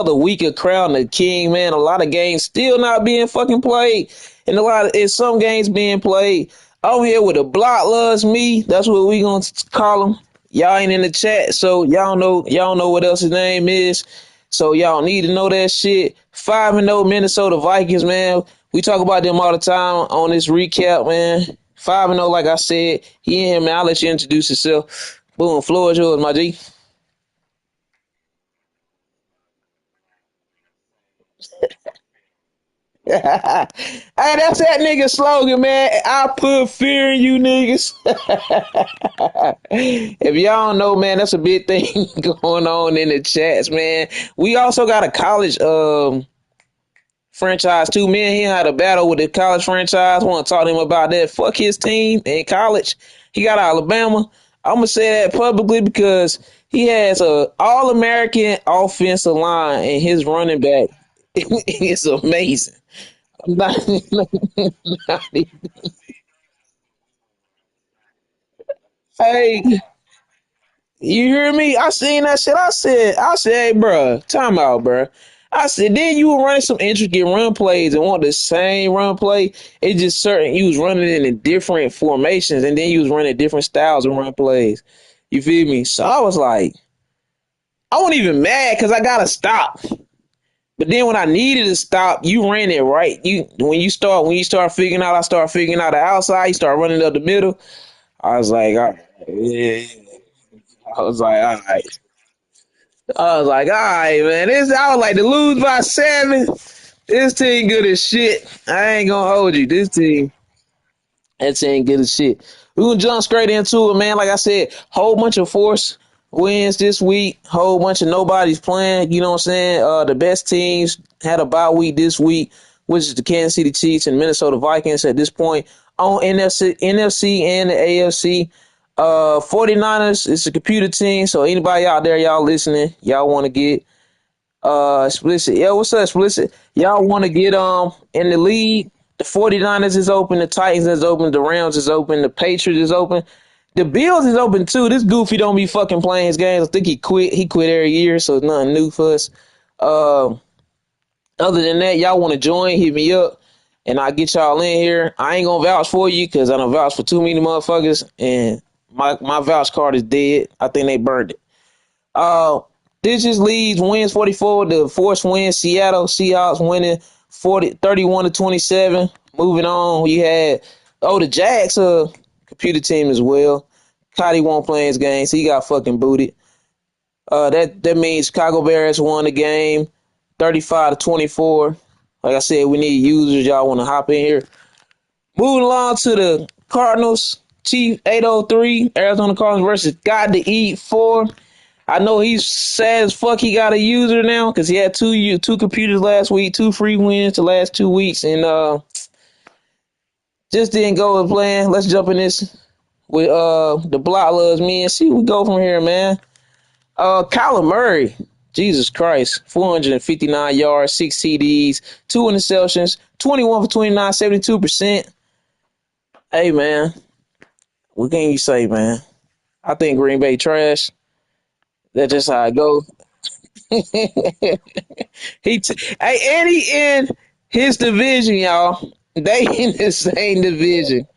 another week of Crown the King, man. A lot of games still not being fucking played, and some games being played. I'm here with a block loves me. That's what we gonna call him. Y'all ain't in the chat, so y'all know what else his name is. So y'all need to know that shit. 5-0 Minnesota Vikings, man. We talk about them all the time on this recap, man. 5-0, like I said. He in here, man. I'll let you introduce yourself. Boom, floor is yours, my G. Hey, that's that nigga slogan, man. I put fear in you niggas. If y'all don't know, man, that's a big thing going on in the chats, man. We also got a college franchise too. Me and him had a battle with the college franchise. Want to talk to him about that. Fuck his team in college. He got Alabama. I'm gonna say that publicly because he has a All American offensive line and his running back is amazing. Not, not even- hey, you hear me? I seen that shit. I said, hey, bro, time out, bro. I said, then you were running some intricate run plays and want the same run play. It just certain you was running it in different formations, and then you was running different styles of run plays. You feel me? So I was like, I wasn't even mad because I gotta stop. But then when I needed to stop, you ran it right. When you start figuring out, I start figuring out the outside. You start running up the middle. I was like, all right. Yeah. I was like, all right. I was like, all right, man. I was like to lose by 7. This team good as shit. I ain't gonna hold you. That team good as shit. We gonna jump straight into it, man. Like I said, whole bunch of force wins this week. Whole bunch of nobody's playing. You know what I'm saying? The best teams had a bye week this week, which is the Kansas City Chiefs and Minnesota Vikings at this point on NFC and the AFC. 49ers is a computer team, so anybody out there, y'all listening, y'all want to get explicit. Yeah, what's up, explicit? Y'all want to get in the league. The 49ers is open, the Titans is open, the Rams is open, the Patriots is open. The Bills is open too. This goofy don't be fucking playing his games. I think he quit. He quit every year, so it's nothing new for us. Uh, Other than that, y'all want to join, hit me up, and I'll get y'all in here. I ain't gonna vouch for you because I don't vouch for too many motherfuckers, and my vouch card is dead. I think they burned it. Uh, this just leads wins 44. The force wins. Seattle Seahawks winning 31 to 27. Moving on, we had the Jags computer team as well. Cotty won't play his game, so he got fucking booted. That means Chicago Bears won the game 35 to 24. Like I said, we need users. Y'all want to hop in here. Moving along to the Cardinals. Chief 803. Arizona Cardinals versus Got to Eat 4. I know he's sad as fuck. He got a user now because he had two computers last week, 2 free wins the last 2 weeks, and just didn't go with plan. Let's jump in this with the block loves me and see where we go from here, man. Kyler Murray, Jesus Christ, 459 yards, 6 TDs, 2 interceptions, 21 for 29, 72%. Hey man, what can you say, man? I think Green Bay trash. That's just how it goes. And he in his division, y'all. They in the same division.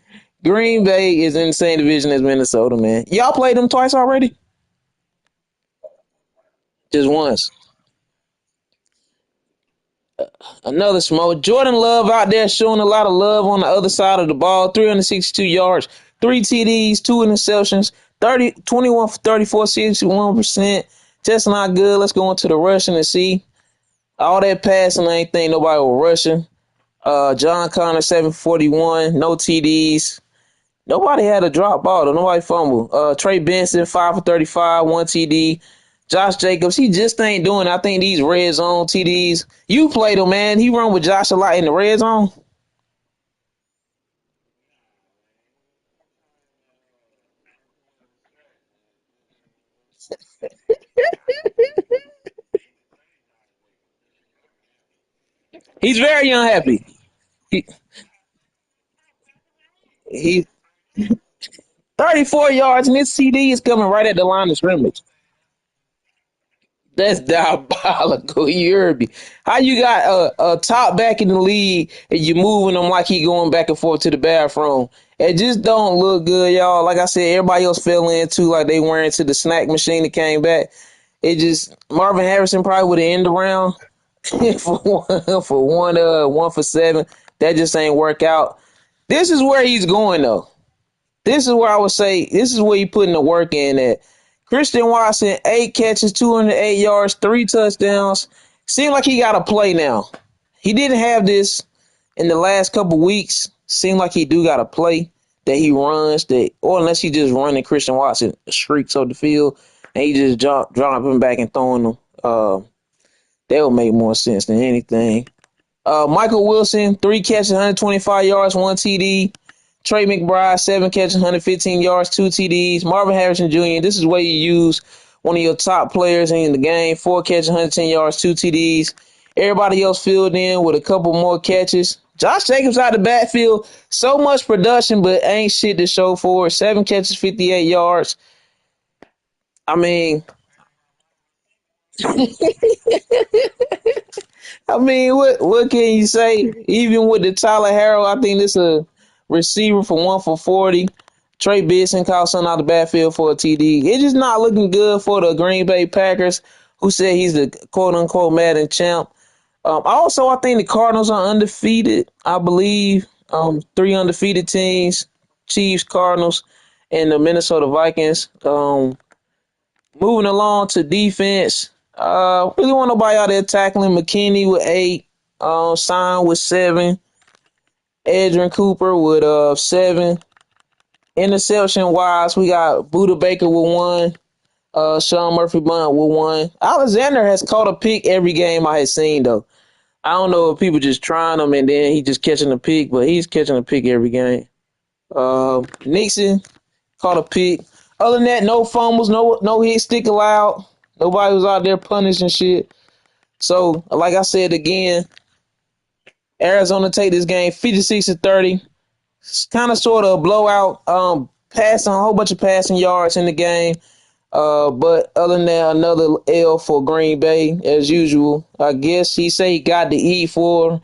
Green Bay is in the same division as Minnesota, man. Y'all played them twice already? Just once. Another smoke. Jordan Love out there showing a lot of love on the other side of the ball. 362 yards, 3 TDs, 2 interceptions, 21 for 34, 61%. Just not good. Let's go into the rushing and see. All that passing, I ain't think nobody was rushing. John Connor, 741, no TDs. Nobody had a drop ball, though. Nobody fumbled. Trey Benson, 5 for 35, 1 TD. Josh Jacobs, he just ain't doing it. I think these red zone TDs. You played him, man. He run with Josh a lot in the red zone. He's very unhappy. He, he 34 yards, and his CD is coming right at the line of scrimmage. That's diabolical. You heard me. How you got a top back in the league and you moving him like he going back and forth to the bathroom? It just don't look good, y'all. Like I said, everybody else fell into like they went into the snack machine that came back. It just Marvin Harrison probably would have ended around for one for seven. That just ain't work out. This is where he's going though. This is where I would say this is where you putting the work in at. Christian Watson, 8 catches, 208 yards, 3 touchdowns. Seems like he got to play now. He didn't have this in the last couple weeks. Seems like he do got to play that he runs that, or unless he just running Christian Watson streaks up the field and he just dropping back and throwing them. That would make more sense than anything. Michael Wilson, 3 catches, 125 yards, 1 TD. Trey McBride, 7 catches, 115 yards, 2 TDs. Marvin Harrison Jr., this is where you use one of your top players in the game, 4 catches, 110 yards, 2 TDs. Everybody else filled in with a couple more catches. Josh Jacobs out of the backfield, so much production, but ain't shit to show for it. 7 catches, 58 yards. I mean, what can you say? Even with the Tyler Harrell, I think this a receiver for 1 for 40. Trey Benson caught something out of the backfield for a TD. It's just not looking good for the Green Bay Packers, who said he's the quote unquote Madden champ. I think the Cardinals are undefeated. I believe 3 undefeated teams: Chiefs, Cardinals, and the Minnesota Vikings. Moving along to defense, really want nobody out there tackling. McKinney with 8, Sign with 7, Edrin Cooper with 7. Interception wise, we got Buda Baker with 1, Sean Murphy Blunt with 1. Alexander has caught a pick every game I had seen though. I don't know if people just trying him and then he just catching a pick, but he's catching a pick every game. Nixon caught a pick. Other than that, no fumbles, no hit stick allowed. Nobody was out there punishing shit. So, like I said again, Arizona take this game 56-30. It's kind of sort of a blowout. Passing a whole bunch of passing yards in the game. But other than that, another L for Green Bay as usual. I guess he say he got to eat for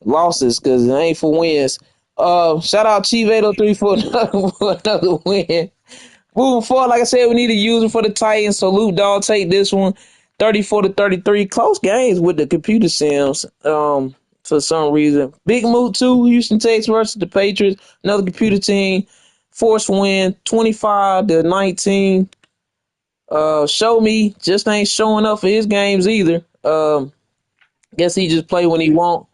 losses because it ain't for wins. Shout out Chief 803 for another win. Moving forward, like I said, we need to use it for the Titans. So Luke Dahl take this one, 34-33. Close games with the computer sims. For some reason, Big Move 2, Houston Texans versus the Patriots. Another computer team. Forced win, 25-19. Show me just ain't showing up for his games either. Guess he just play when he want.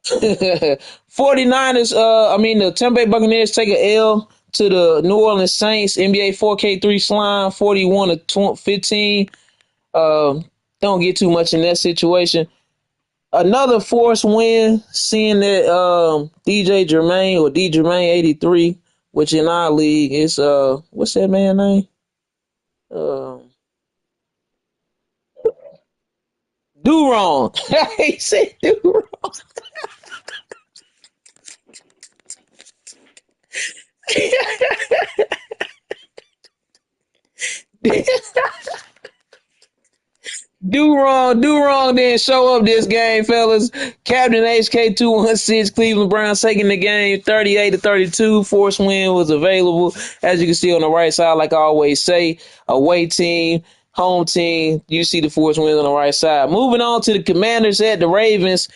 49ers, the Tampa Bay Buccaneers take an L to the New Orleans Saints. NBA 4K3 slime, 41-15. Don't get too much in that situation. Another forced win, seeing that DJ Jermaine or D Jermaine 83, which in our league is what's that man name? Do wrong. He said do wrong. Do wrong, then show up this game, fellas. Captain HK216, Cleveland Browns taking the game 38-32. Force win was available. As you can see on the right side, like I always say, away team, home team. You see the force win on the right side. Moving on to the Commanders at the Ravens.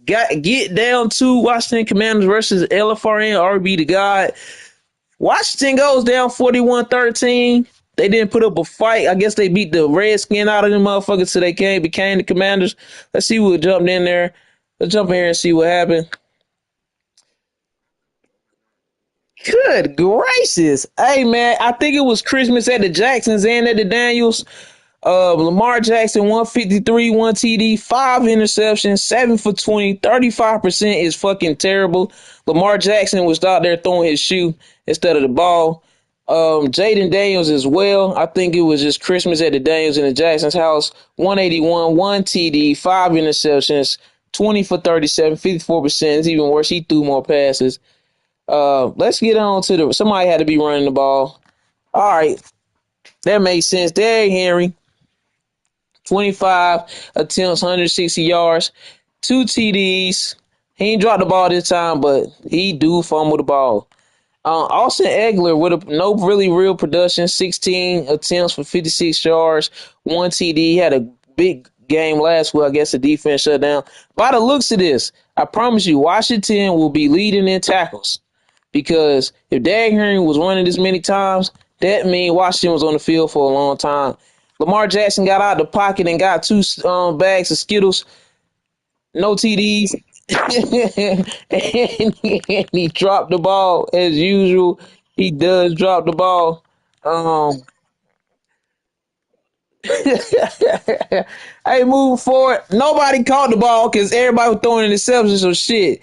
Get down to Washington Commanders versus LFRN, RB to God. Washington goes down 41-13. They didn't put up a fight. I guess they beat the Redskin out of them motherfuckers so they became the Commanders. Let's see who jumped in there. Let's jump in here and see what happened. Good gracious. Hey, man, I think it was Christmas at the Jacksons and at the Daniels. Lamar Jackson, 153, 1 TD, 5 interceptions, 7 for 20, 35% is fucking terrible. Lamar Jackson was out there throwing his shoe instead of the ball. Jaden Daniels as well. I think it was just Christmas at the Daniels in the Jackson's house. 181, 1 TD, 5 interceptions, 20 for 37, 54%. It's even worse. He threw more passes. Let's get on to somebody had to be running the ball. All right. That makes sense. Derrick Henry. 25 attempts, 160 yards, 2 TDs. He ain't dropped the ball this time, but he do fumble the ball. Austin Eckler with no really real production, 16 attempts for 56 yards, 1 TD. He had a big game last week. I guess the defense shut down. By the looks of this, I promise you, Washington will be leading in tackles. Because if Derrick Henry was running this many times, that means Washington was on the field for a long time. Lamar Jackson got out of the pocket and got two bags of Skittles, no TDs, and he dropped the ball as usual. He does drop the ball. Um, hey, moving forward, nobody caught the ball because everybody was throwing interceptions. So shit,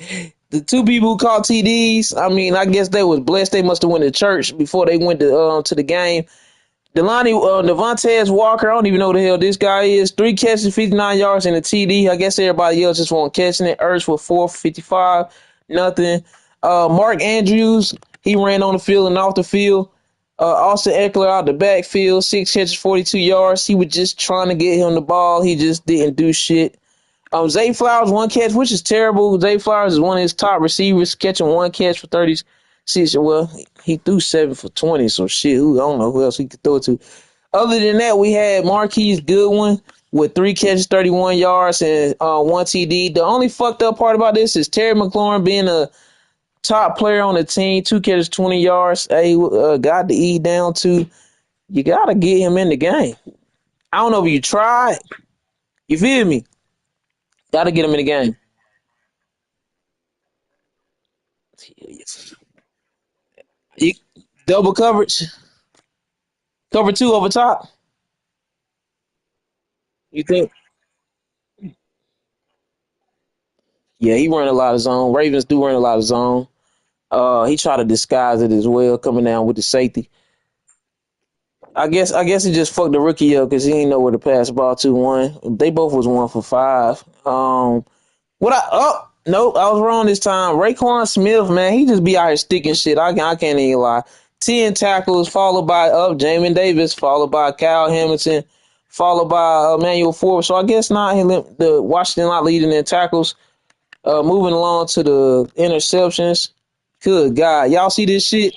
the two people who caught TDs, I mean, I guess they was blessed. They must have went to church before they went to the game. Devontae Walker, I don't even know who the hell this guy is. 3 catches, 59 yards, and a TD. I guess everybody else just wasn't catching it. Ertz for 455, nothing. Mark Andrews, he ran on the field and off the field. Austin Eckler out the backfield, 6 catches, 42 yards. He was just trying to get him the ball. He just didn't do shit. Zay Flowers, 1 catch, which is terrible. Zay Flowers is one of his top receivers, catching 1 catch for 36. Well, he threw 7 for 20, so shit, I don't know who else he could throw it to. Other than that, we had Marquise Goodwin with 3 catches, 31 yards, and 1 TD. The only fucked up part about this is Terry McLaurin being a top player on the team, 2 catches, 20 yards. Hey, got the E down to, you got to get him in the game. I don't know if you tried. You feel me? Got to get him in the game. You, double coverage, cover two over top. You think? Yeah, he run a lot of zone. Ravens do run a lot of zone. He tried to disguise it as well, coming down with the safety. I guess he just fucked the rookie up because he didn't know where to pass the ball to one. They both was 1 for 5. What I nope, I was wrong this time. Raekwon Smith, man, he just be out here sticking shit. I can't even lie. 10 tackles, followed by Jamin Davis, followed by Kyle Hamilton, followed by Emmanuel Forbes. So I guess not the Washington not leading in tackles. Moving along to the interceptions. Good God, y'all see this shit?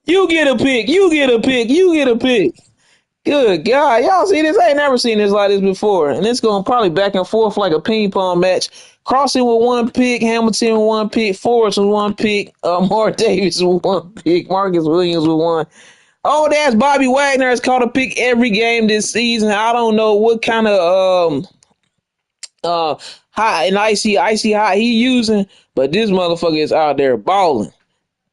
You get a pick. You get a pick. You get a pick. Good God, y'all see this? I ain't never seen this like this before, and it's going probably back and forth like a ping pong match. Crossing with 1 pick, Hamilton with 1 pick, Forrest with 1 pick, Mark Davis with 1 pick, Marcus Williams with one. Oh, that's Bobby Wagner has caught a pick every game this season. I don't know what kind of high and icy hot he using, but this motherfucker is out there balling.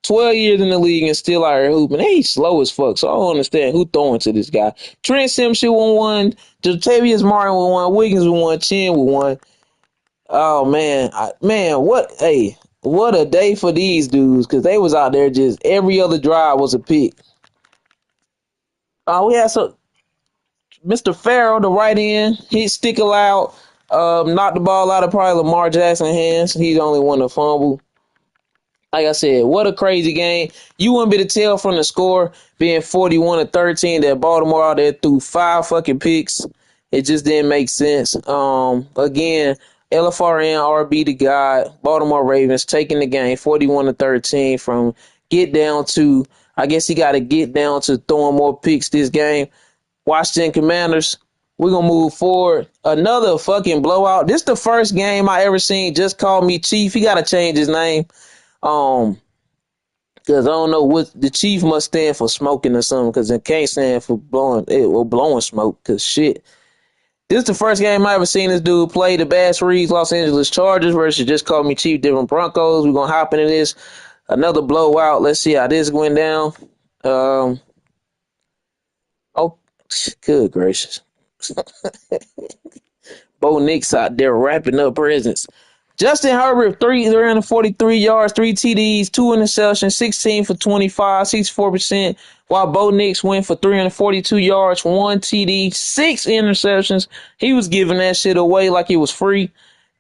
12 years in the league and still out here hooping. He's slow as fuck, so I don't understand who throwing to this guy. Trent Simpson with one, Jatavius Martin with one, Wiggins with one, Chin with one. Oh man, what a day for these dudes because they was out there just every other drive was a pick. We had some Mr. Farrell, the right end, he stick allowed, knocked the ball out of probably Lamar Jackson's hands. He's the only one to fumble. Like I said, what a crazy game. You wouldn't be able to tell from the score being 41-13 that Baltimore out there threw 5 fucking picks. It just didn't make sense. Again, LFRN, RB to God, Baltimore Ravens taking the game 41-13 from get down to, I guess he got to get down to throwing more picks this game. Washington Commanders, we're going to move forward. Another fucking blowout. This is the first game I ever seen just call me Chief. He got to change his name. Because I don't know what the chief must stand for, smoking or something, because it can't stand for blowing smoke, because shit. This is the first game I ever seen this dude play. The Bass Reeves Los Angeles Chargers versus Just Call Me Chief Denver Broncos. We're going to hop into this. Another blowout. Let's see how this went down. Oh, good gracious. Bo Nix out there wrapping up presents. Justin Herbert, 343 yards, 3 TDs, 2 interceptions, 16 for 25, 64%, while Bo Nix went for 342 yards, 1 TD, 6 interceptions. He was giving that shit away like it was free.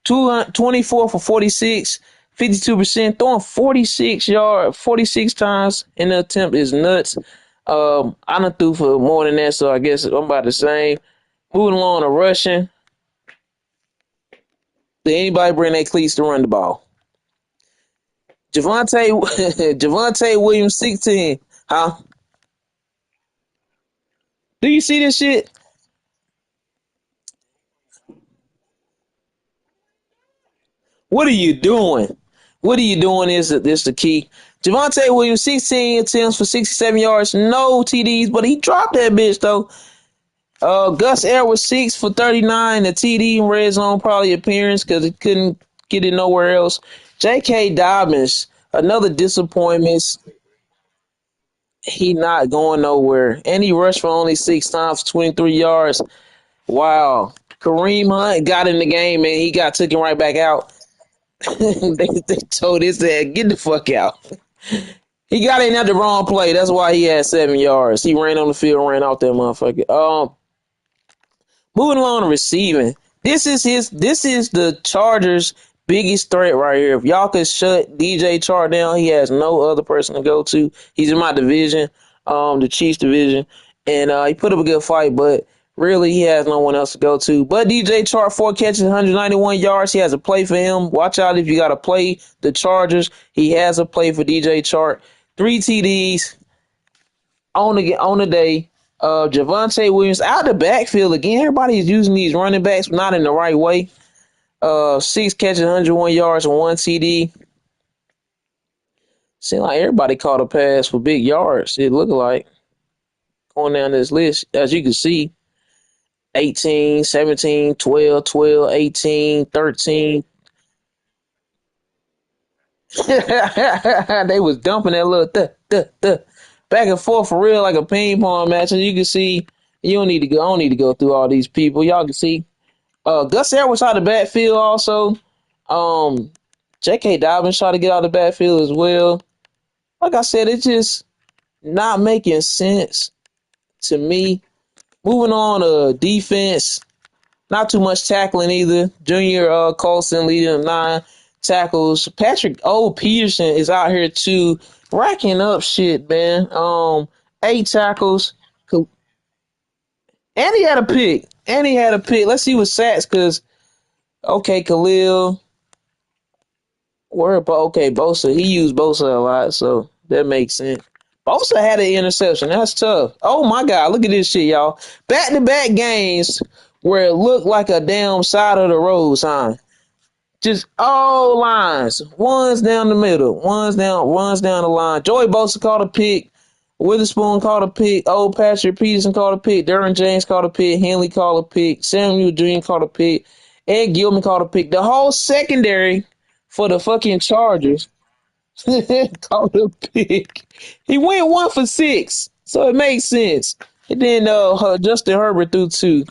24 for 46, 52%, throwing 46 yards, 46 times in the attempt is nuts. I done threw for more than that, so I guess I'm about the same. Moving along to rushing. Did anybody bring their cleats to run the ball? Javante Javante Williams 16. Huh? Do you see this shit? What are you doing? What are you doing is the key. Javante Williams 16 attempts for 67 yards, no TDs, but he dropped that bitch though. Gus Edwards 6 for 39, a TD in red zone probably appearance because he couldn't get it nowhere else. J.K. Dobbins, another disappointment. He not going nowhere. And he rushed for only 6 times, 23 yards. Wow. Kareem Hunt got in the game and he got taken right back out. they told his dad, get the fuck out. He got in at the wrong play. That's why he had 7 yards. He ran on the field, ran out that motherfucker. Moving along to receiving. This is the Chargers' biggest threat right here. If y'all could shut DJ Chark down, he has no other person to go to. He's in my division, the Chiefs division. And he put up a good fight, but really he has no one else to go to. But DJ Chark, 4 catches, 191 yards. He has a play for him. Watch out if you got to play the Chargers. He has a play for DJ Chark. 3 TDs on the day. Javante Williams out the backfield again. Everybody is using these running backs not in the right way. 6 catches, 101 yards, and 1 TD. Seems like everybody caught a pass for big yards. It looked like going down this list, as you can see, 18, 17, 12, 12, 18, 13. They was dumping that little back and forth for real like a ping pong match. And you can see you don't need to go. I don't need to go through all these people. Y'all can see Gus Edwards out of the backfield also. Um, J.K. Dobbins tried to get out of the backfield as well. Like I said, it's just not making sense to me. Moving on to defense, not too much tackling either. Junior Colson leading 9 tackles. Patrick Peterson is out here too, racking up shit, man. 8 tackles, and he had a pick. And he had a pick. Let's see what sacks, because okay, Khalil. Where about okay, Bosa? He used Bosa a lot, so that makes sense. Bosa had an interception. That's tough. Oh my God, look at this shit, y'all. Back to back games where it looked like a damn side of the road sign. Just all lines. One's down the middle. One's down the line. Joey Bosa caught a pick. Witherspoon caught a pick. Old Patrick Peterson caught a pick. Derwin James caught a pick. Henley caught a pick. Samuel Dream caught a pick. Ed Gilman caught a pick. The whole secondary for the fucking Chargers caught a pick. He went 1 for 6, so it makes sense. And then Justin Herbert threw 2.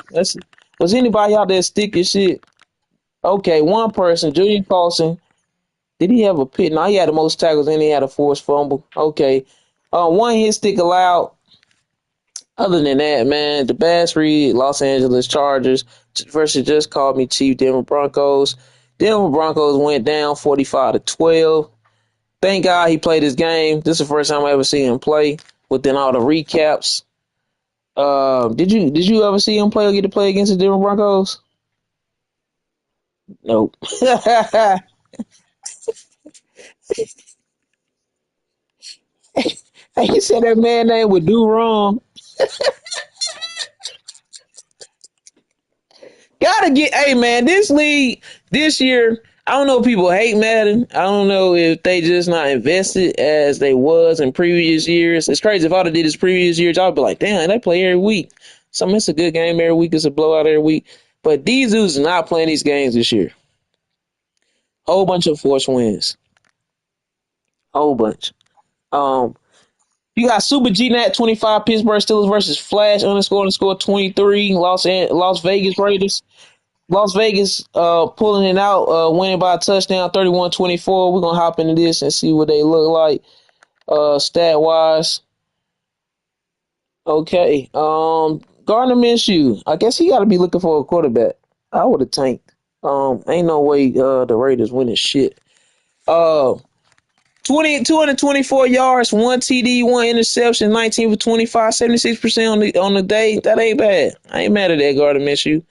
Was anybody out there sticking shit? Okay, one person, Julian Paulson. Did he have a pick? No, he had the most tackles and he had a forced fumble. Okay. One hit stick allowed. Other than that, man, the Bass Reed, Los Angeles Chargers versus just called me Chief Denver Broncos. Denver Broncos went down 45-12. Thank God he played his game. This is the first time I ever see him play within all the recaps. Did you ever see him play or get to play against the Denver Broncos? Nope. He said that man name would do wrong. Gotta get, hey man, this league this year. I don't know if people hate Madden. I don't know if they just not invested as they was in previous years. It's crazy. If I'd have did this previous years, I'd be like, damn, they play every week. So it's a good game every week. It's a blowout every week. But these dudes are not playing these games this year. Whole bunch of forced wins. Whole bunch. Um, you got Super GNAT 25 Pittsburgh Steelers versus Flash underscore 23 Las Vegas Raiders. Las Vegas pulling it out, winning by a touchdown 31-24. We're gonna hop into this and see what they look like stat wise. Okay. Gardner Minshew. I guess he gotta be looking for a quarterback. I would have tanked. Ain't no way the Raiders winning shit. Uh 224 yards, one TD, one interception, 19 for 25, 76% on the day. That ain't bad. I ain't mad at that, Gardner Minshew.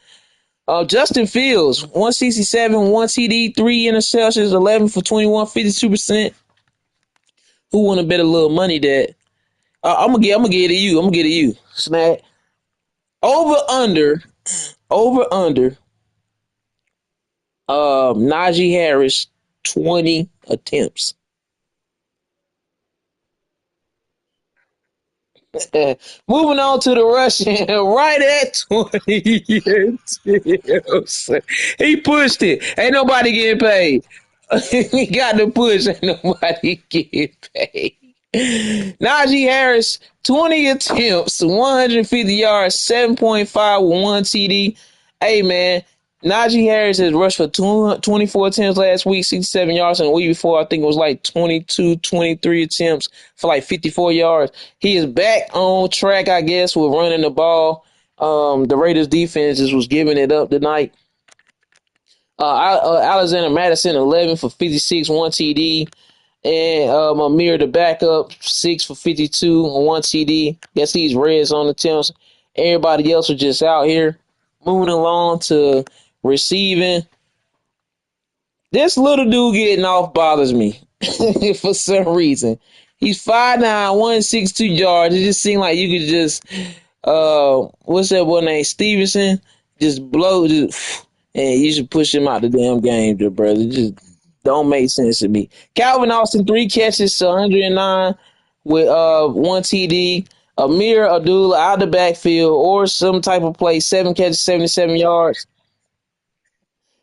Justin Fields, 167, one TD, three interceptions, 11 for 21, 52%. Who want to bet a little money that I'm gonna get it to you. I'm gonna get it to you. Snag. Over under, over under. Najee Harris, 20 attempts. Moving on to the Russian, right at 20 attempts. He pushed it. Ain't nobody getting paid. He got the push. Ain't nobody getting paid. Najee Harris, 20 attempts, 150 yards, 7.5 with one TD. Hey, man, Najee Harris has rushed for 24 attempts last week, 67 yards, and the week before, I think it was like 22, 23 attempts for like 54 yards. He is back on track, I guess, with running the ball. The Raiders defense just was giving it up tonight. Alexander Madison, 11 for 56, one TD. And Amir, the backup, 6 for 52 on one TD. Guess he's reds on the attempts. Everybody else was just out here moving along to receiving. This little dude getting off bothers me for some reason. He's 5'9", 162 yards. It just seemed like you could just what's that boy name? Stevenson? Just blow just and you should push him out the damn game, brother. It just don't make sense to me. Calvin Austin, 3 catches, 109 with one TD. Amir Abdullah out the backfield or some type of play, 7 catches, 77 yards.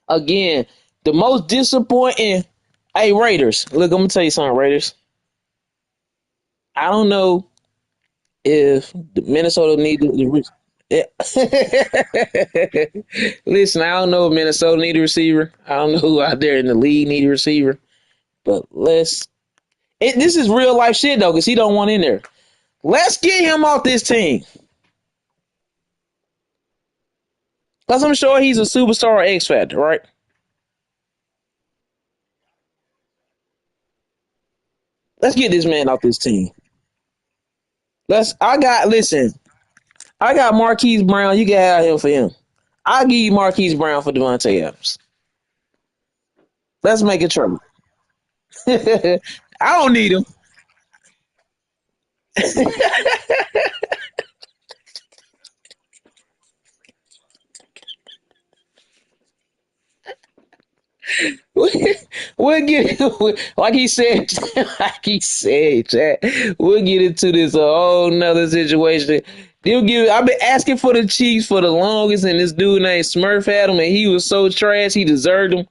Again, the most disappointing. Hey, Raiders. Look, I'm gonna tell you something, Raiders. I don't know if the Minnesota need to. Listen, I don't know if Minnesota need a receiver. I don't know who out there in the league need a receiver. But this is real life shit though, because he don't want in there. Let's get him off this team. Because I'm sure he's a superstar X Factor, right? Let's get this man off this team. I got Marquise Brown. You can have him for him. I'll give you Marquise Brown for Devontae Adams. Let's make a trade. I don't need him. We'll get like he said, like he said, Chad, we'll get into this a whole nother situation. I've been asking for the Chiefs for the longest, and this dude named Smurf had him, and he was so trash. He deserved him.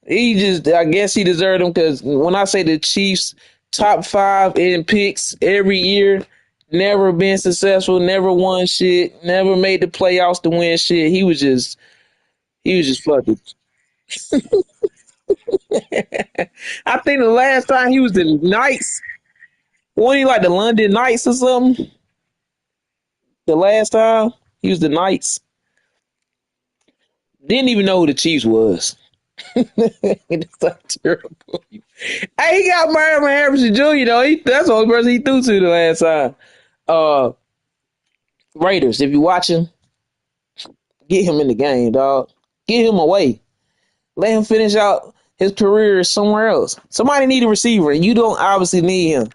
I guess he deserved him because when I say the Chiefs top five in picks every year, never been successful, never won shit, never made the playoffs to win shit. He was just fucking. I think the last time he was the Knights, wasn't he like the London Knights or something? The last time he was the Knights, didn't even know who the Chiefs was. It's like terrible. Hey, he got Marvin Harrison Jr. though. That's the only person he threw to the last time. Uh, Raiders, if you watching, get him in the game, dog. Get him away. Let him finish out his career somewhere else. Somebody need a receiver. You don't obviously need him.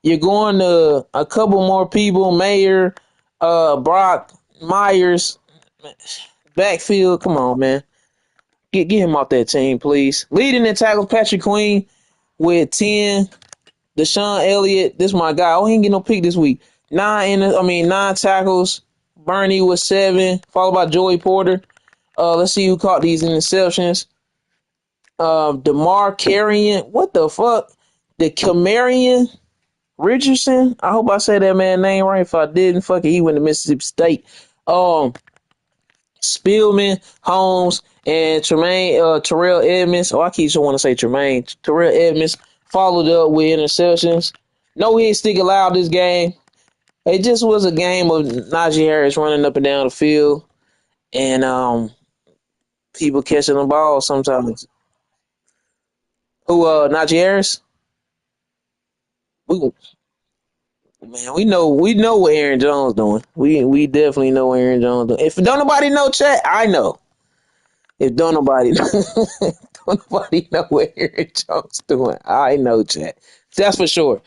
You're going to a couple more people, Mayer, Brock, Myers, backfield. Come on, man. Get him off that team, please. Leading in tackles, Patrick Queen with 10. Deshaun Elliott, this my guy. Oh, he didn't get no pick this week. Nine tackles. Bernie was 7, followed by Joey Porter. Let's see who caught these interceptions. DeMar Carrion. What the fuck? The Camarion Richardson. I hope I said that man's name right. If I didn't, fuck it. He went to Mississippi State. Spielman, Holmes, and Terrell Edmonds. Oh, I keep wanting to say Tremaine. Terrell Edmonds followed up with interceptions. No hit stick allowed this game. It just was a game of Najee Harris running up and down the field and people catching the ball sometimes. Who Najee Harris? We Man, we know what Aaron Jones doing. We definitely know what Aaron Jones doing. If don't nobody know, chat, I know. If don't nobody don't nobody know what Aaron Jones doing, I know, chat. That's for sure.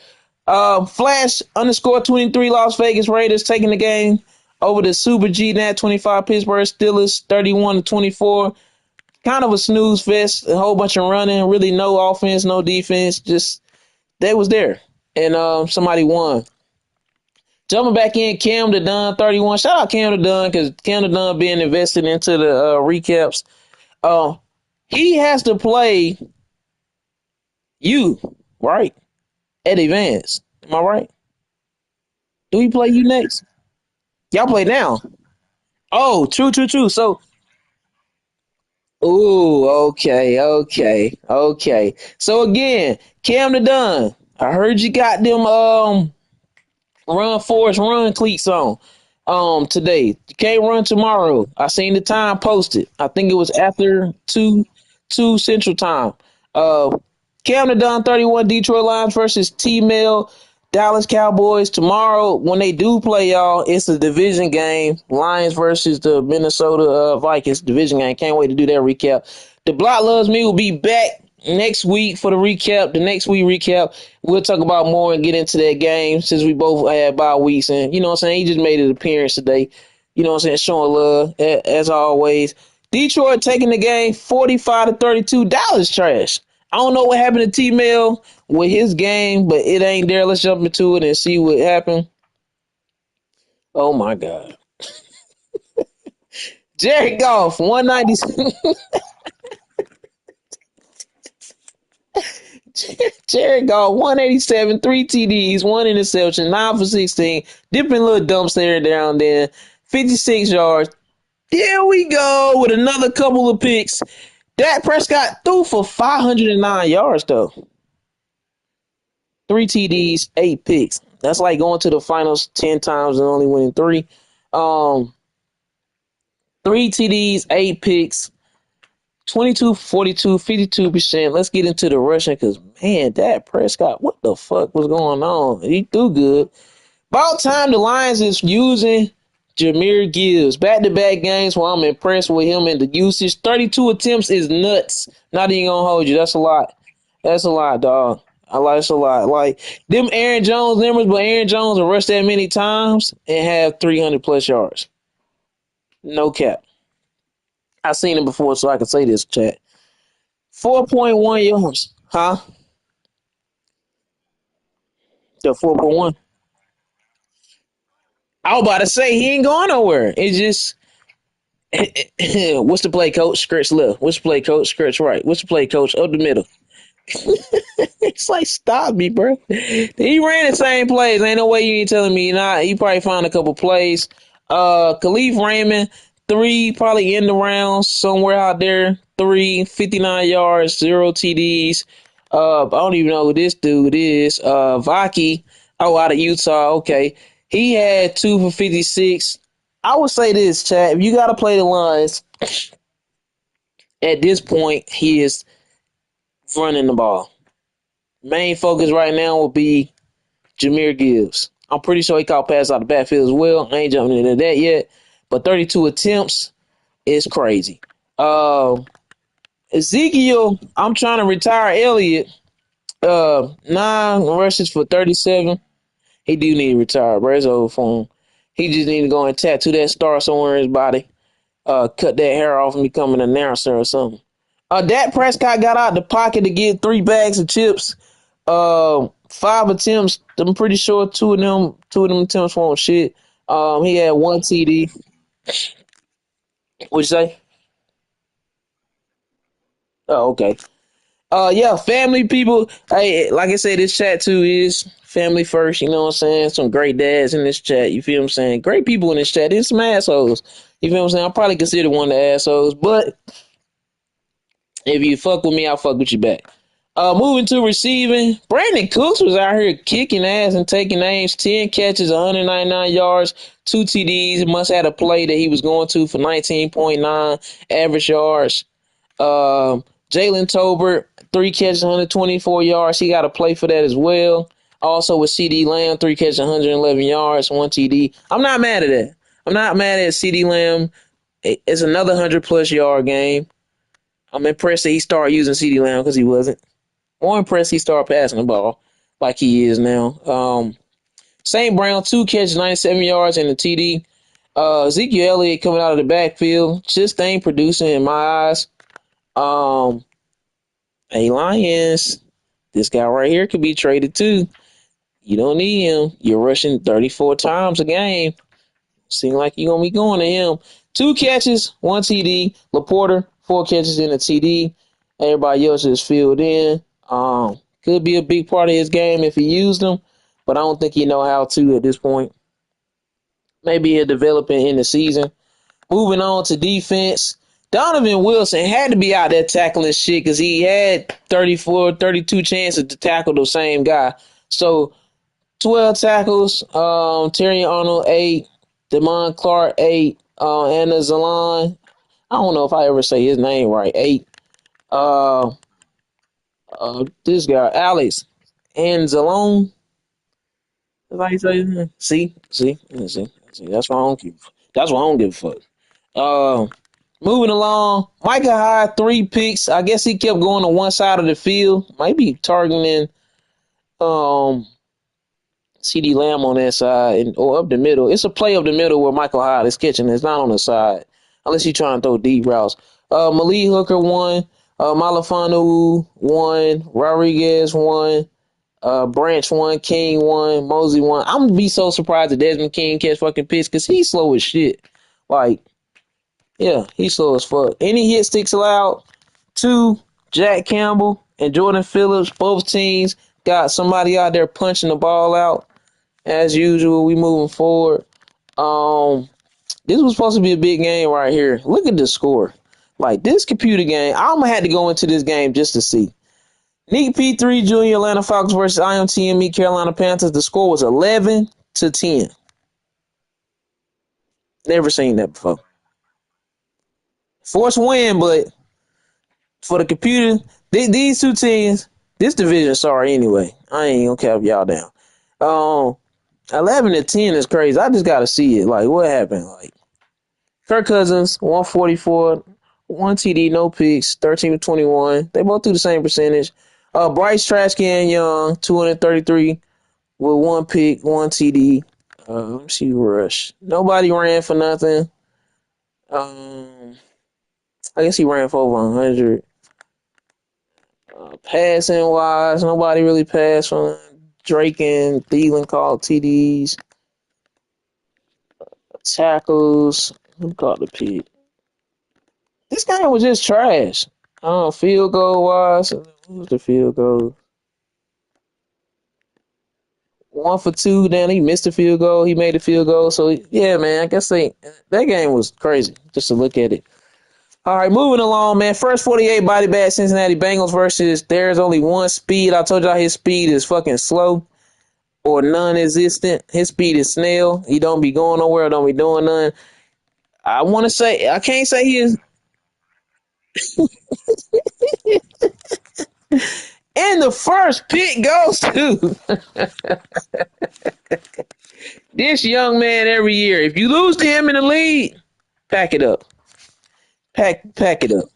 Flash _23 Las Vegas Raiders taking the game over the Super G Nat 25 Pittsburgh Steelers 31-24. Kind of a snooze fest, a whole bunch of running, really no offense, no defense. Just they was there, and somebody won. Jumping back in, Cam to Dunn 31. Shout out Cam to Dunn because Cam to Dunn being invested into the recaps. Uh, he has to play you, right? Eddie Vance. Am I right? Do he play you next? Y'all play now. Oh, true, true, true. So, ooh, okay. So again, Cam to Dunn. I heard you got them Run Forest Run cleats on today. You can't run tomorrow. I seen the time posted. I think it was after two central time. Camden Dunn 31 Detroit Lions versus T-Mail Dallas Cowboys. Tomorrow, when they do play y'all, it's a division game. Lions versus the Minnesota Vikings division game. Can't wait to do that recap. The Block Loves Me will be back next week for the recap. The next week recap, we'll talk about more and get into that game since we both had bye weeks. And you know what I'm saying? He just made an appearance today. You know what I'm saying? Showing love as always. Detroit taking the game 45-32. Dallas trash. I don't know what happened to T-Mail with his game, but it ain't there. Let's jump into it and see what happened. Oh my God. Jared Goff, 190. Jared Goff, 187, 3 TDs, one interception, 9 for 16, dipping little dumps there and down there, 56 yards. There we go with another couple of picks. Dak Prescott threw for 509 yards, though. 3 TDs, 8 picks. That's like going to the finals 10 times and only winning 3. Um, 3 TDs, 8 picks, 22, 42, 52%. Let's get into the rushing because, man, Dak Prescott, what the fuck was going on? He threw good. About time the Lions is using Jahmyr Gibbs. Back-to-back games where I'm impressed with him and the usage. 32 attempts is nuts. Not even going to hold you. That's a lot. That's a lot, dog. I like it's a lot. Like, them Aaron Jones numbers, but Aaron Jones will rush that many times and have 300-plus yards. No cap. I've seen it before, so I can say this, chat. 4.1 yards. Huh? The 4.1. I was about to say he ain't going nowhere. It just what's the play, coach? Stretch left. What's the play, coach? Stretch right. What's the play, coach? Up the middle. It's like stop me, bro. He ran the same plays. Ain't no way you ain't telling me not. He probably found a couple plays. Khalif Raymond, 3 probably in the rounds somewhere out there. 59 yards, 0 TDs. I don't even know who this dude is. Vaki, out of Utah. Okay, he had 2 for 56. I would say this, chat. If you got to play the Lions at this point, he is running the ball. Main focus right now will be Jahmyr Gibbs. I'm pretty sure he caught pass out the backfield as well. I ain't jumping into that yet. But 32 attempts is crazy. Ezekiel, I'm trying to retire Elliott. 9 rushes for 37. He do need to retire, bro. It's over for him. He just need to go and tattoo that star somewhere in his body. Cut that hair off and become an announcer or something. Dak Prescott got out the pocket to get 3 bags of chips. 5 attempts. I'm pretty sure two of them attempts weren't shit. He had 1 TD. What'd you say? Oh, okay. Yeah, family people. Hey, like I said, this chat too is family first. You know what I'm saying? Some great dads in this chat. You feel what I'm saying? Great people in this chat. There's some assholes. You feel what I'm saying? I'm probably considered one of the assholes, but if you fuck with me, I'll fuck with you back. Moving to receiving, Brandon Cooks was out here kicking ass and taking names. 10 catches, 199 yards, 2 TDs. Must have had a play that he was going to for 19.9 average yards. Jalen Tolbert, 3 catches, 124 yards. He got a play for that as well. Also with CD Lamb, 3 catches, 111 yards, 1 TD. I'm not mad at that. I'm not mad at CD Lamb. It's another 100+ yard game. I'm impressed that he started using CD Lamb because he wasn't. More impressed he started passing the ball like he is now. St. Brown, 2 catches, 97 yards, and a TD. Ezekiel Elliott coming out of the backfield just ain't producing in my eyes. Um, hey, Lions, this guy right here could be traded too. You don't need him. You're rushing 34 times a game. Seem like you're going to be going to him. 2 catches, 1 TD. Laporta, 4 catches and a TD. Everybody else is filled in. Could be a big part of his game if he used them, but I don't think he know how to at this point. Maybe he'll develop it in the season. Moving on to defense. Donovan Wilson had to be out there tackling shit because he had 34, 32 chances to tackle the same guy. So 12 tackles. Terry Arnold, 8. Damon Clark, 8. Anna Zalon. I don't know if I ever say his name right. 8. Uh, this guy, Alex Anzalone. That's how you say his name. See. That's why I don't give. That's why I don't give a fuck. Uh, Moving along, Micah Hyde, 3 picks. I guess he kept going to one side of the field. Might be targeting um CD Lamb on that side or up the middle. It's a play up the middle where Michael Hyde is catching. It's not on the side unless he's trying to throw deep routes. Malik Hooker, 1. Malafanu, 1. Rodriguez, 1. Branch, 1. King, 1. Mosey, 1. I'm gonna be so surprised that Desmond King catch fucking pitch because he's slow as shit. Like, yeah, he's slow as fuck. Any hit sticks allowed. 2. Jack Campbell and Jordan Phillips. Both teams got somebody out there punching the ball out. As usual, we moving forward. This was supposed to be a big game right here. Look at the score. Like, this computer game, I'm gonna have to go into this game just to see. Nick P3 Jr. Atlanta Falcons versus IMTME Carolina Panthers. The score was 11-10. Never seen that before. Force win, but for the computer, these two teams, this division sorry anyway. I ain't gonna cap y'all down. Um, 11-10 is crazy. I just gotta see it. Like, what happened? Like, Kirk Cousins, 144, 1 TD, no picks, 13-21. They both do the same percentage. Bryce Trash Can Young, 233 with 1 pick, 1 TD. Let me see rush. Nobody ran for nothing. I guess he ran for over 100. Passing wise, nobody really passed from Drake and Thielen called TDs. Tackles, who called the pick? This game was just trash. Field goal wise, what was the field goal? 1 for 2. Then he missed the field goal. He made the field goal. So yeah, man, I guess that game was crazy just to look at it. All right, moving along, man. First 48 body bag Cincinnati Bengals versus there's only one speed. I told y'all his speed is fucking slow or non-existent. His speed is snail. He don't be going nowhere. Don't be doing nothing. I want to say I can't say he is. And the first pick goes to this young man every year. If you lose to him in the league, pack it up. Pack it up.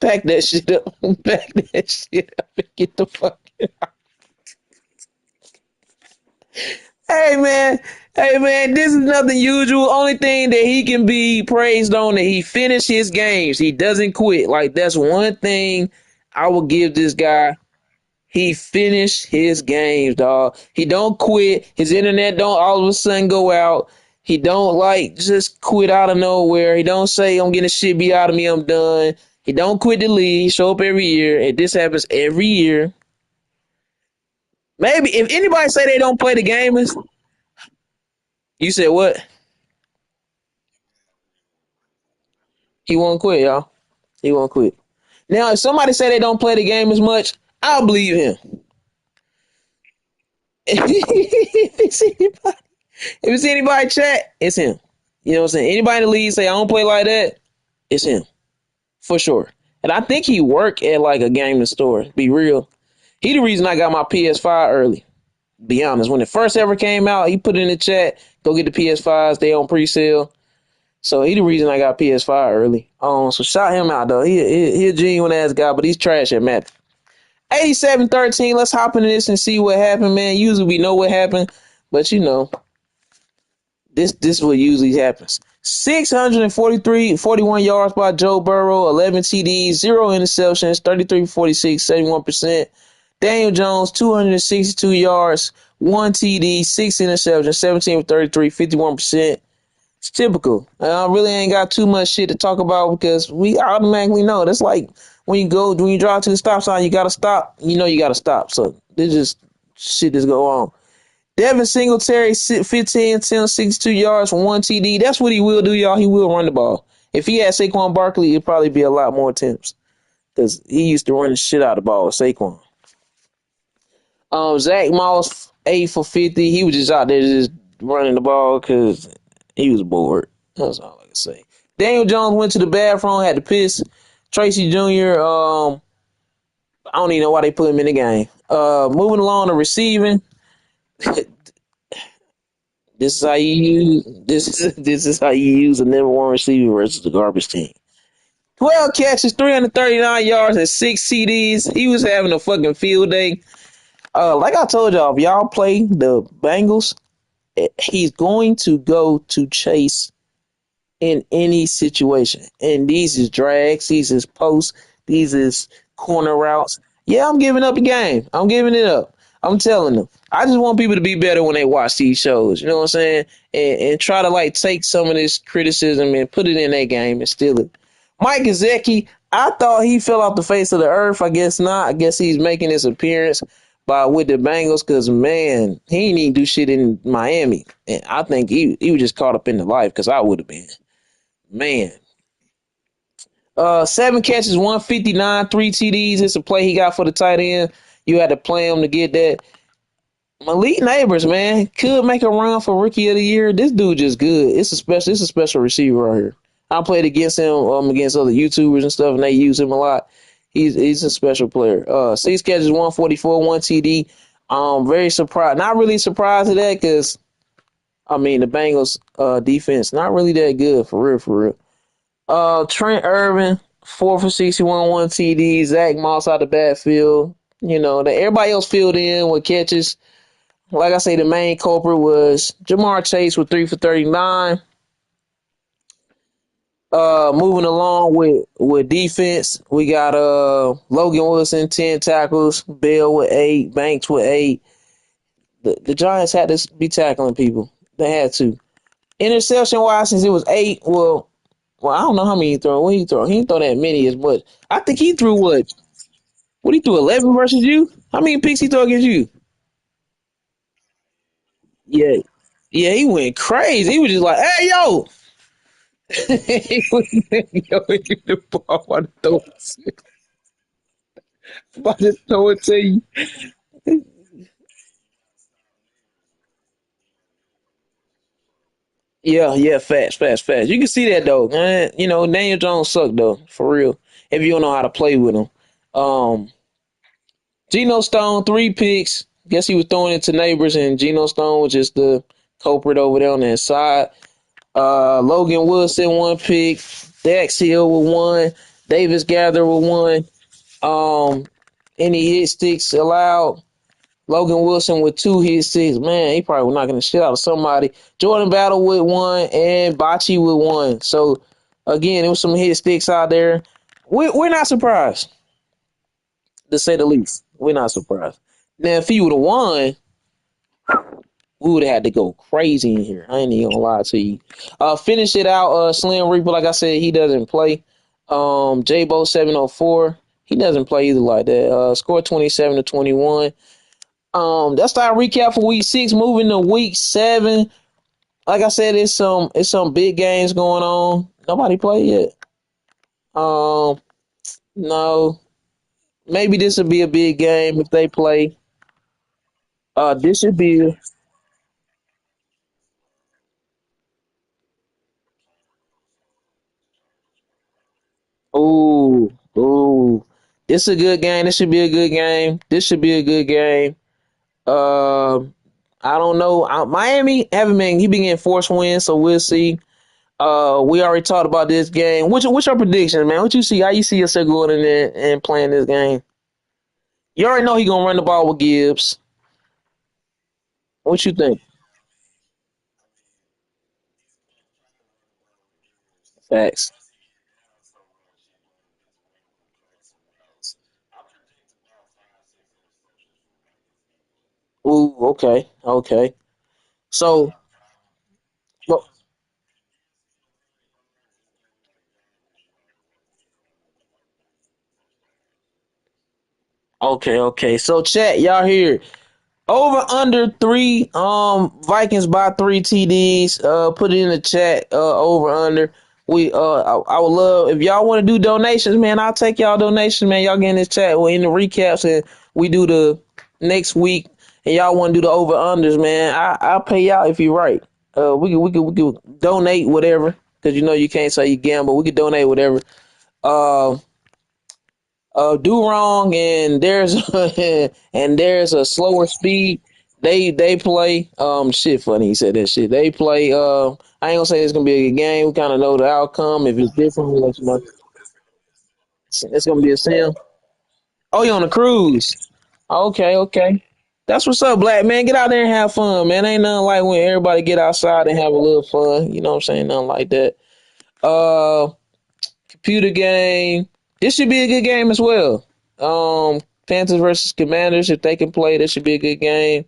Pack that shit up. Pack that shit up and get the fuck. Hey man, this is nothing usual. Only thing that he can be praised on that he finished his games. He doesn't quit. Like, that's one thing I will give this guy. He finished his games, dog. He don't quit. His internet don't all of a sudden go out. He don't like just quit out of nowhere. He don't say I'm getting the shit beat out of me, I'm done. He don't quit the league. He show up every year, and this happens every year. Maybe if anybody say they don't play the game, you said what? He won't quit, y'all. He won't quit. Now, if somebody say they don't play the game as much, I'll believe him. If it's anybody chat, it's him. You know what I'm saying? Anybody in the league say I don't play like that, it's him. For sure. And I think he work at like a gaming store. Be real. He the reason I got my PS5 early. Be honest, when it first ever came out, he put it in the chat. Go get the PS5s. They on pre-sale. So he the reason I got PS5 early. So shout him out though. He a genuine ass guy, but he's trash at math. 8713. Let's hop into this and see what happened, man. Usually we know what happened, but you know, this is what usually happens. 41 yards by Joe Burrow, 11 TDs, 0 interceptions, 33 46, 71%. Daniel Jones, 262 yards, 1 TD, 6 interceptions, 17 for 33, 51%. It's typical. I really ain't got too much shit to talk about because we automatically know. That's like when you drive to the stop sign, you gotta stop. You know you gotta stop. So this just shit just go on. Devin Singletary, 15, 10, 62 yards for 1 TD. That's what he will do, y'all. He will run the ball. If he had Saquon Barkley, it'd probably be a lot more attempts because he used to run the shit out of the ball with Saquon. Zach Moss, 8 for 50. He was just out there just running the ball because he was bored. That's all I can say. Daniel Jones went to the bathroom, had to piss. Tracy Jr., I don't even know why they put him in the game. Moving along to receiving. This is how you use this is how you use a number one receiver versus the garbage team. 12 catches, 339 yards, and 6 CDs. He was having a fucking field day. Like I told y'all, if y'all play the Bengals, he's going to go to Chase in any situation. And these is drags, these is posts, these is corner routes. Yeah, I'm giving up the game. I'm giving it up. I'm telling them. I just want people to be better when they watch these shows. You know what I'm saying? And try to like take some of this criticism and put it in their game and steal it. Mike Gesicki, I thought he fell off the face of the earth. I guess not. I guess he's making his appearance by with the Bengals because man, he didn't even do shit in Miami. And I think he was just caught up in the life because I would have been. Man. 7 catches, 159, 3 TDs. It's a play he got for the tight end. You had to play him to get that. Malik Neighbors, man, could make a run for rookie of the year. This dude just good. It's a special receiver right here. I played against him against other YouTubers and stuff, and they use him a lot. He's a special player. 6 catches, 144, 1 TD. Very surprised. Not really surprised at that because I mean the Bengals defense not really that good for real, for real. Trent Irvin, 4 for 61, 1 TD. Zach Moss out the backfield. You know, that everybody else filled in with catches. Like I say, the main culprit was Jamar Chase with 3 for 39. Moving along with defense, we got Logan Wilson, 10 tackles, Bell with 8, Banks with 8. The Giants had to be tackling people. They had to. Interception wise, since it was 8, well, I don't know how many he threw. What he throw? He didn't throw that many as much. I think he threw what? What he threw? 11 versus you? How many picks he threw against you? Yeah, yeah, he went crazy. He was just like, "Hey, yo!" He was, yo, the ball about to throw it to you. Yeah, yeah, fast, fast, fast. You can see that though, man. You know, Daniel Jones sucked though, for real. If you don't know how to play with him, um, Geno Stone 3 picks. Guess he was throwing it to neighbors, and Geno Stone was just the culprit over there on that side. Logan Wilson 1 pick. Dax Hill with 1. Davis Gather with 1. Any hit sticks allowed. Logan Wilson with 2 hit sticks. Man, he probably was knocking the shit out of somebody. Jordan Battle with 1 and Bocce with 1. So again, it was some hit sticks out there. We're not surprised, to say the least. We're not surprised. Now, if he would have won, we would have had to go crazy in here. I ain't even gonna lie to you. Finish it out. Slim Reaper, like I said, he doesn't play. J-Bo 704, he doesn't play either like that. Score 27-21. That's our recap for week 6. Moving to week 7. Like I said, it's some big games going on. Nobody played yet. Um, no. Maybe this will be a big game if they play. This should be. Ooh, ooh. This is a good game. This should be a good game. This should be a good game. Uh, I don't know. Miami haven't been he been getting forced wins, so we'll see. We already talked about this game. What's your prediction, man? What you see? How you see yourself going in there and playing this game? You already know he gonna run the ball with Gibbs. What you think? Facts. Ooh, okay, okay. So, well, okay, okay. So, chat, y'all here. Over under three. Vikings by three TDs. Put it in the chat. Over under. I would love if y'all want to do donations, man. I'll take y'all donations, man. Y'all get in this chat. We're in the recaps and we do the next week. And y'all want to do the over unders, man. I'll pay y'all if you're right. We could donate whatever because you know you can't say you gamble. We could donate whatever. Uh, do wrong and there's and there's a slower speed. They play shit funny he said that shit. They play I ain't gonna say it's gonna be a good game. We kinda know the outcome. If it's different, we'll let you know. It's gonna be a sim. Oh, you on a cruise. Okay, okay. That's what's up, black man. Get out there and have fun, man. Ain't nothing like when everybody get outside and have a little fun. You know what I'm saying? Nothing like that. Uh Computer game. This should be a good game as well. Panthers versus Commanders. If they can play, this should be a good game.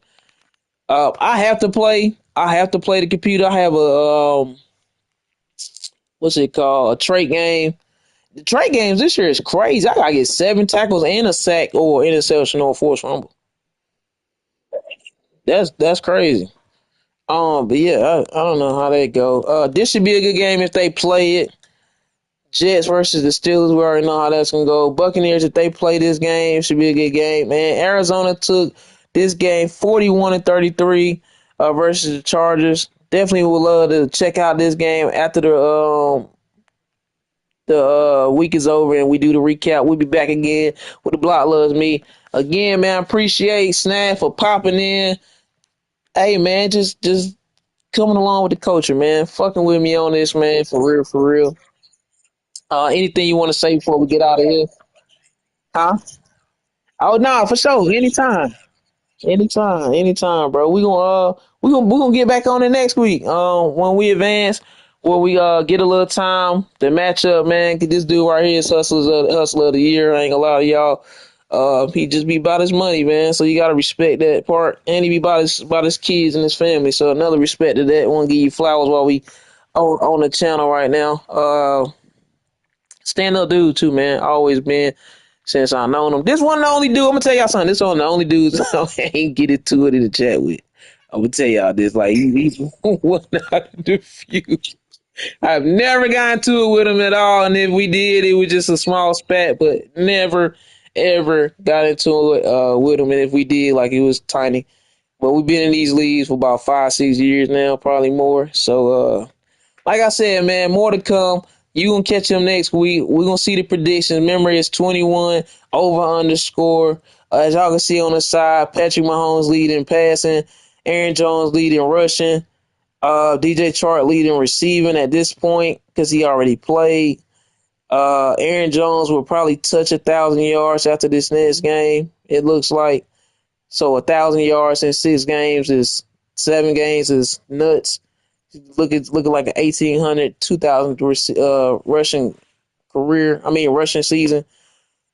I have to play. I have to play the computer. I have a what's it called? A trait game. The trait games this year is crazy. I gotta get 7 tackles and a sack or interception or forced fumble. That's crazy. But yeah, I don't know how that go. This should be a good game if they play it. Jets versus the Steelers. We already know how that's gonna go. Buccaneers, if they play this game, should be a good game. Man, Arizona took this game 41-33 versus the Chargers. Definitely would love to check out this game after the week is over and we do the recap. We'll be back again with the Block Loves Me. Again, man, I appreciate Snagg for popping in. Hey man, just coming along with the culture, man. Fucking with me on this, man. For real, for real. Anything you want to say before we get out of here? Huh? Oh no, for sure. Anytime. Anytime. Anytime, bro. We gonna get back on it next week. When we advance, where we get a little time to match up, man. 'Cause this dude right here is hustler of the year. I ain't gonna lie to y'all. He just be about his money, man. So you gotta respect that part. And he be about his kids and his family. So another respect to that. Want to give you flowers while we on the channel right now. Stand up dude too, man. Always been since I known him. This one the only dude. I'm gonna tell y'all something. This one the only dudes I ain't get into it in the chat with. I'm gonna tell y'all this. Like he's one out of the few. I've never gotten to it with him at all, and if we did, it was just a small spat. But never ever got into it with him, and if we did, like it was tiny. But we've been in these leagues for about 5, 6 years now, probably more. So like I said, man, more to come. You gonna catch him next week. We're gonna see the predictions. Remember, it's 21 over underscore. As y'all can see on the side, Patrick Mahomes leading passing, Aaron Jones leading rushing, DJ Chark leading receiving at this point because he already played. Aaron Jones will probably touch 1,000 yards after this next game. It looks like so 1,000 yards in 6 games is 7 games is nuts. Looking like an 1,800, 2,000 rushing career. I mean rushing season.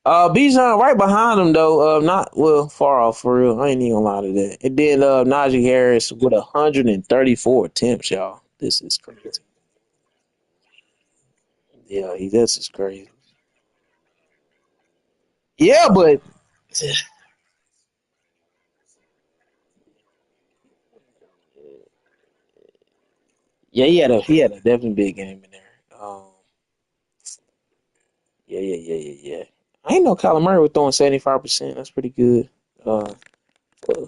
Bijan right behind him though. Not well far off for real. I ain't even gonna lie to that. And then Najee Harris with 134 attempts, y'all. This is crazy. Yeah, this is crazy. Yeah, but yeah, he had a definitely big game in there. Yeah, yeah, yeah, yeah, yeah. I ain't know Kyler Murray was throwing 75%. That's pretty good. Uh,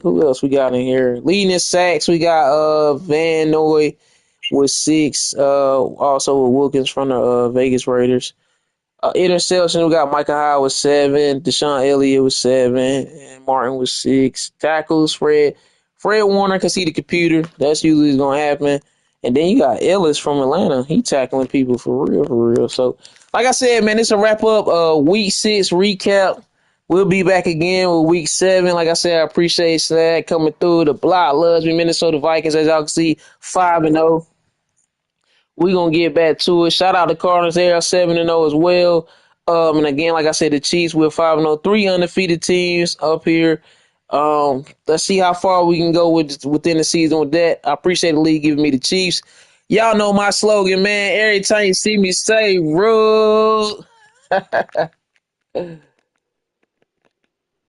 who else we got in here? Leading in sacks, we got Van Noy with 6. Also with Wilkins from the Vegas Raiders. Interception, we got Micah Hyde with 7, Deshaun Elliott with 7, and Martin with 6. Tackles, Fred Warner can see the computer. That's usually going to happen. And then you got Ellis from Atlanta. He tackling people for real, for real. So, like I said, man, it's a wrap up week 6 recap. We'll be back again with week 7. Like I said, I appreciate Snagg coming through. The block loves me, Minnesota Vikings, as y'all can see, 5-0. We gonna get back to it. Shout out to Cardinals. They are 7-0 as well. And again, like I said, the Chiefs we're 5-0, 3 undefeated teams up here. Let's see how far we can go within the season with that. I appreciate the league giving me the Chiefs. Y'all know my slogan, man. Every time you see me say, "Rule."